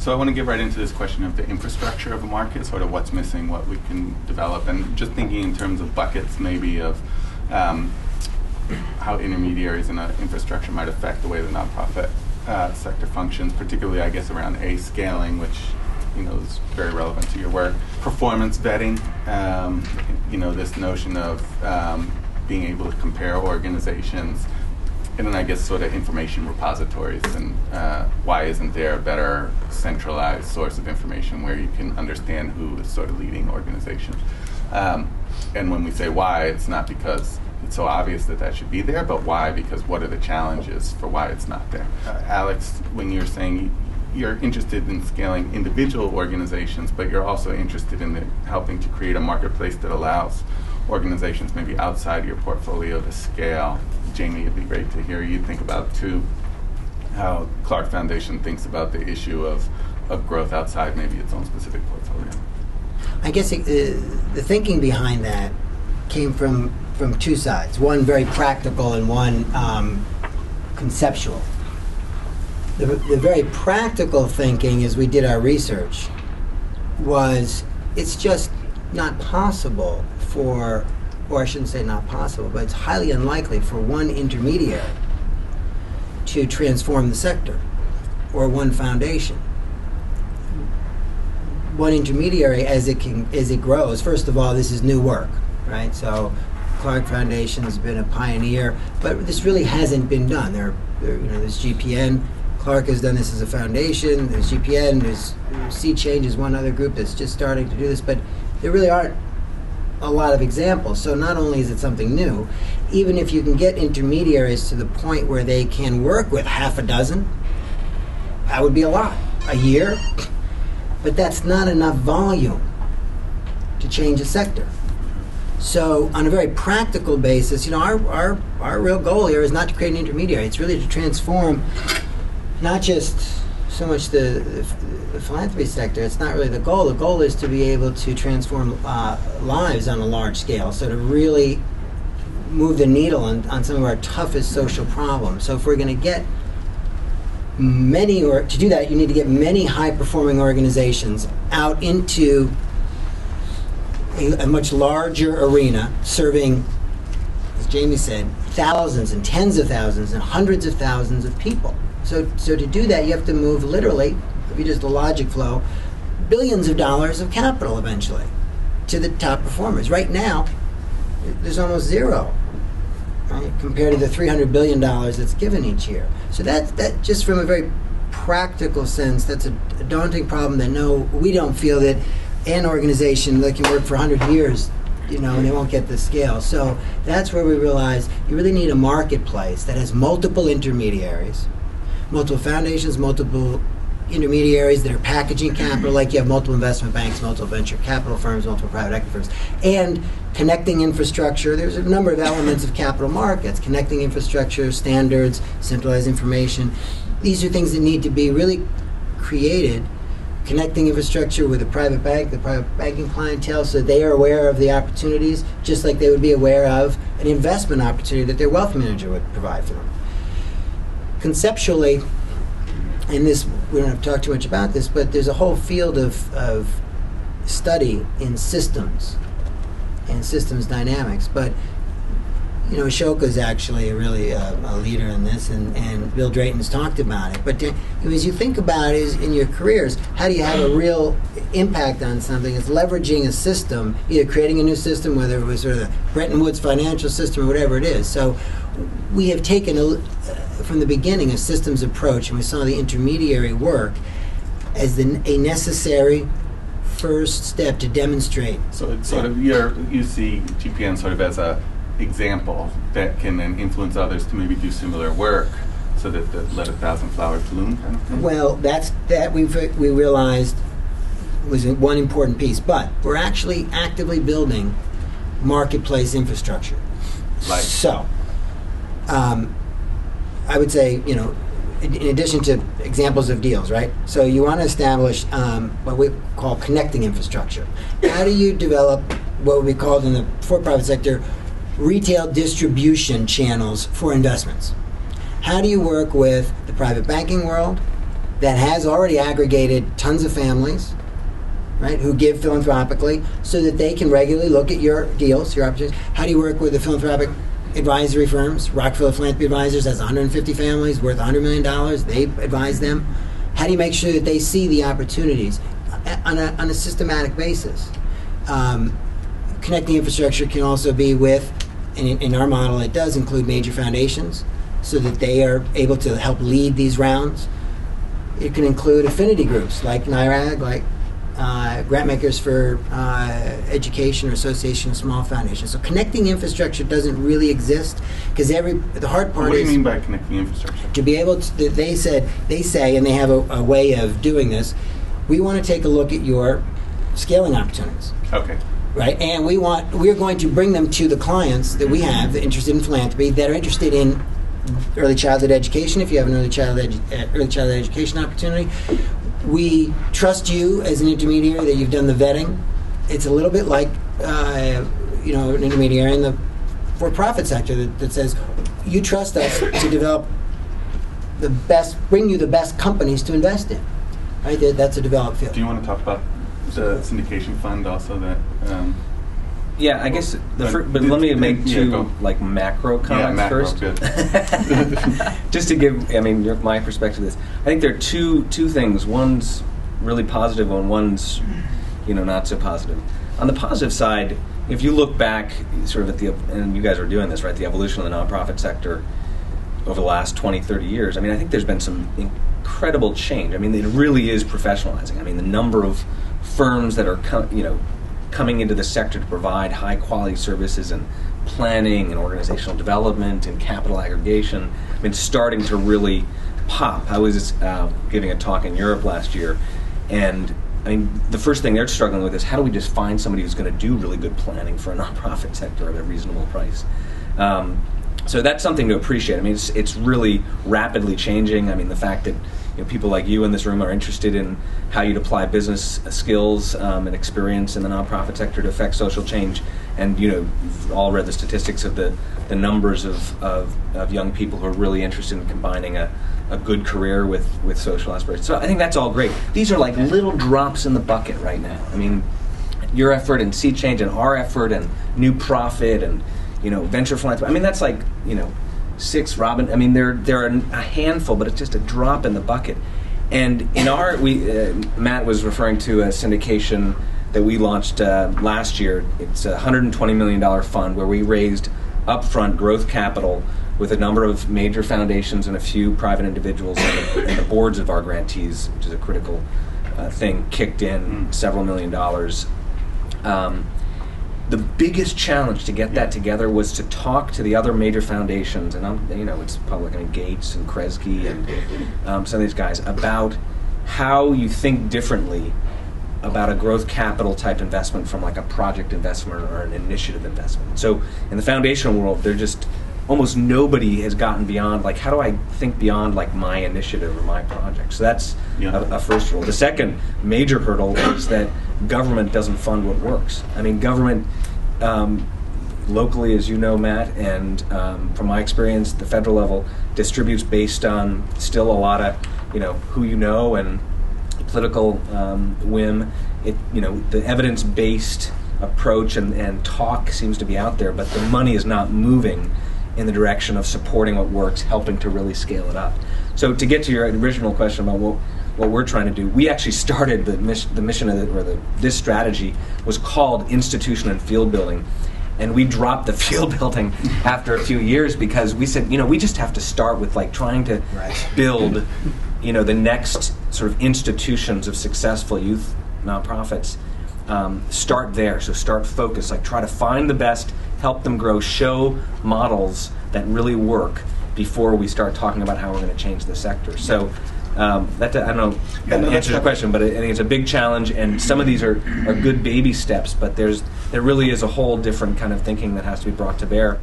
So I want to get right into this question of the infrastructure of a market, sort of what's missing, what we can develop, and just thinking in terms of buckets maybe of how intermediaries in infrastructure might affect the way the nonprofit sector functions, particularly I guess around scaling, which is very relevant to your work. Performance vetting, this notion of being able to compare organizations, and then I guess sort of information repositories, and why isn't there a better centralized source of information where you can understand who is sort of leading organizations? And when we say why, it's not because it's so obvious that that should be there, but why? Because what are the challenges for why it's not there? Alex, when you're saying you're interested in scaling individual organizations, but you're also interested in helping to create a marketplace that allows organizations maybe outside your portfolio to scale. Jamie, it'd be great to hear you think about, too, how Clark Foundation thinks about the issue of growth outside maybe its own specific portfolio. I guess the thinking behind that came from two sides. One very practical and one conceptual. The very practical thinking as we did our research was it's just not possible for, or I shouldn't say not possible, but it's highly unlikely for one intermediary to transform the sector, or one foundation. One intermediary, as it grows, first of all, this is new work, right? So Clark Foundation has been a pioneer, but this really hasn't been done. There's GPN. Clark has done this as a foundation. There's GPN. There's Sea Change is one other group that's just starting to do this, but there really aren't a lot of examples. So not only is it something new, even if you can get intermediaries to the point where they can work with half a dozen, that would be a lot, a year, but that's not enough volume to change a sector. So on a very practical basis, our real goal here is not to create an intermediary. It's really to transform not just so much the philanthropy sector. It's not really the goal. The goal is to be able to transform lives on a large scale, so to really move the needle on some of our toughest social problems. So if we're going to get to do that, you need to get many high-performing organizations out into a much larger arena, serving, as Jamie said, thousands and tens of thousands and hundreds of thousands of people. So to do that, you have to move literally, if you just the logic flow, billions of dollars of capital eventually to the top performers. Right now, there's almost zero, right, compared to the $300 billion that's given each year. So that just from a very practical sense, that's a daunting problem that we don't feel that an organization that can work for 100 years, and they won't get the scale. So that's where we realize you really need a marketplace that has multiple intermediaries, multiple foundations, multiple intermediaries that are packaging capital, like you have multiple investment banks, multiple venture capital firms, multiple private equity firms, and connecting infrastructure. There's a number of elements of capital markets, connecting infrastructure, standards, centralized information. These are things that need to be really created, connecting infrastructure with the private bank, the private banking clientele, so they are aware of the opportunities, just like they would be aware of an investment opportunity that their wealth manager would provide for them. Conceptually, and this, we don't have to talk too much about this, but there's a whole field of study in systems and systems dynamics. But Ashoka's actually really a leader in this, and Bill Drayton's talked about it. But as you think about it in your careers, how do you have a real impact on something? It's leveraging a system, either creating a new system, whether it was sort of the Bretton Woods financial system or whatever it is. So we have taken from the beginning a systems approach, and we saw the intermediary work as a necessary first step to demonstrate. So it's sort of you see GPN sort of as a example that can then influence others to maybe do similar work, so that let a thousand flowers bloom kind of thing? Well, we realized was one important piece, but we're actually actively building marketplace infrastructure. So I would say, in addition to examples of deals, right? So you want to establish what we call connecting infrastructure. How do you develop what would be called in the for-profit sector retail distribution channels for investments? How do you work with the private banking world, that has already aggregated tons of families, right, who give philanthropically, so that they can regularly look at your deals, your opportunities. How do you work with the philanthropic advisory firms? Rockefeller Philanthropy Advisors has 150 families worth $100 million. They advise them. How do you make sure that they see the opportunities on a systematic basis? Connecting infrastructure can also be with, and in our model it does include major foundations, so that they are able to help lead these rounds. It can include affinity groups like NIRAG, like grant makers for education or association of small foundations. So connecting infrastructure doesn't really exist, because the hard part is... What do you mean by connecting infrastructure? To be able to, they say, and they have a way of doing this, we want to take a look at your scaling opportunities. Okay. Right, and we're going to bring them to the clients that we have that are interested in philanthropy, that are interested in early childhood education. If you have an early childhood education opportunity, we trust you as an intermediary, that you've done the vetting. It's a little bit like an intermediary in the for-profit sector that says you trust us to develop the best, bring you the best companies to invest in. Right, that's a developed field. Do you want to talk about the syndication fund also? That yeah, I guess. But let me make two macro comments first. Good. Just to give, my perspective of this. I think there are two things. One's really positive, and one's, not so positive. On the positive side, if you look back, sort of and you guys are doing this, right? The evolution of the nonprofit sector over the last 20, 30 years. I think there's been some incredible change. It really is professionalizing. The number of firms that are coming into the sector to provide high quality services and planning and organizational development and capital aggregation, starting to really pop. I was giving a talk in Europe last year, and the first thing they're struggling with is how do we just find somebody who's going to do really good planning for a nonprofit sector at a reasonable price. So that's something to appreciate. It's really rapidly changing. The fact that people like you in this room are interested in how you'd apply business skills and experience in the nonprofit sector to affect social change, and you've all read the statistics of the numbers of young people who are really interested in combining a good career with social aspirations. So I think that's all great. These are like little drops in the bucket right now. Your effort and Sea Change and our effort and New Profit and venture philanthropy. That's like 6, Robin. There are a handful, but it's just a drop in the bucket. And in Matt was referring to a syndication that we launched last year. It's a $120 million fund where we raised upfront growth capital with a number of major foundations and a few private individuals, and the boards of our grantees, which is a critical thing, kicked in several $1 million. The biggest challenge to get that together was to talk to the other major foundations, and it's public, Gates and Kresge and some of these guys, about how you think differently about a growth capital type investment from like a project investment or an initiative investment. So in the foundational world, they're just almost nobody has gotten beyond how do I think beyond my initiative or my project. So that's a first hurdle. The second major hurdle is that government doesn't fund what works. Government locally, as you know, Matt, and from my experience, the federal level distributes based on still a lot of who and political whim. The evidence-based approach and talk seems to be out there, but the money is not moving in the direction of supporting what works, helping to really scale it up. So to get to your original question about what we're trying to do, we actually started the mission of this strategy was called Institution and Field Building, and we dropped the field building after a few years because we said, we just have to start with trying to build, the next sort of institutions of successful youth nonprofits. Start there, so start focus, try to find the best, help them grow, show models that really work before we start talking about how we're going to change the sector. So that I don't know if that answers your question, but I think it's a big challenge, and some of these are good baby steps, but there really is a whole different kind of thinking that has to be brought to bear.